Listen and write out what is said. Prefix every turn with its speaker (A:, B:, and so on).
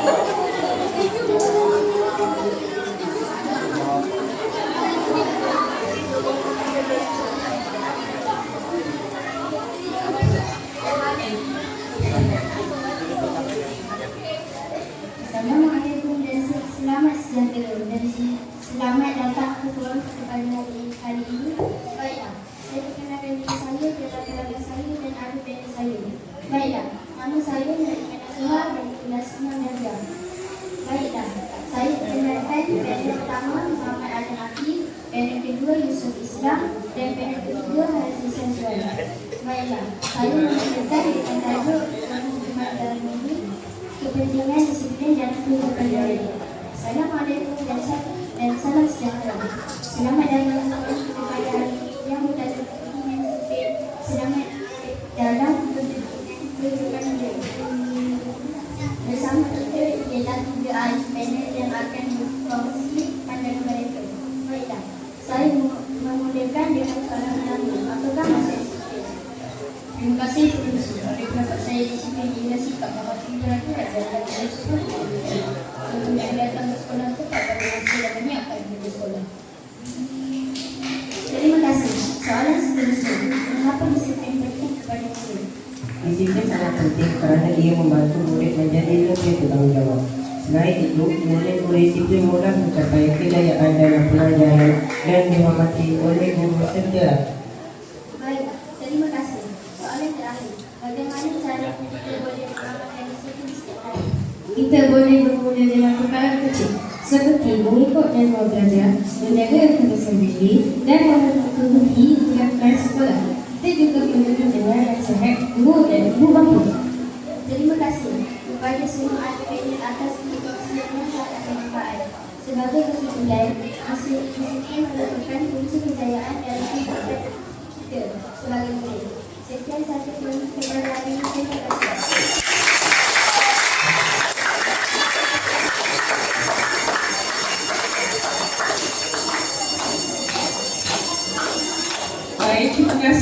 A: Assalamualaikum dan selamat sejahtera dan selamat datang ke forum kepada hari ini. Baiklah, saya perkenalkan diri saya, keluarga saya dan adik-beradik saya. Baiklah, nama saya Nadia Nasuha dari kelas 6 Darjah. Baiklah, saya perkenalkan panel pertama Muhammad Adam Hafiz, panel kedua Yusuf Islam dan panel ketiga Haziq Syazwan. Baiklah, saya menceritakan dengan tajuk Hukuman dalam Negeri, Kepentingan Disiplin dan Kepegawaian. Assalamualaikum dan salam sejahtera. Selamat datang kepada hari yang bertajuk Kepentingan Disiplin. Selamat dalam kehidupan bersama kita ialah 3 ahli panel yang akan berkongsi pandangan mereka. Baiklah, saya memulakan dengan soalan pertama. Apakah maksud disiplin? Terima kasih Profesor. Oleh pendapat saya, disiplin ialah sikap mematuhi peraturan dan jalan sekolah. Kemudian datang ke sekolah tepat pada masa dan menyiapkan pergi sekolah. Terima kasih. Soalan seterusnya, mengapa disiplin penting kepada murid?
B: Disiplin sangat penting kerana ia membantu murid menjadi lebih bertanggungjawab. Selain itu, murid berdisiplin mudah mencapai kejayaan dalam pelajaran dan dihormati oleh guru serta.
A: Baiklah, terima kasih. Soalan terakhir, bagaimana cara kita boleh mengamalkan disiplin setiap hari?
C: Kita boleh bermula dengan perkara kecil seperti mengikut jadual belajar, menjaga kebersihan diri dan memenuhi tugas sekolah. Kita juga perlu dengan nasihat guru dan ibu bapa.
A: Terima kasih kepada semua ahli atas kongsian yang sangat bermanfaat. Sebagai kesimpulan, disiplin merupakan kunci kejayaan dalam kehidupan kita sebagai murid. Sekian sahaja kepada hari ini. Terima kasih.
C: Baik, terima kasih.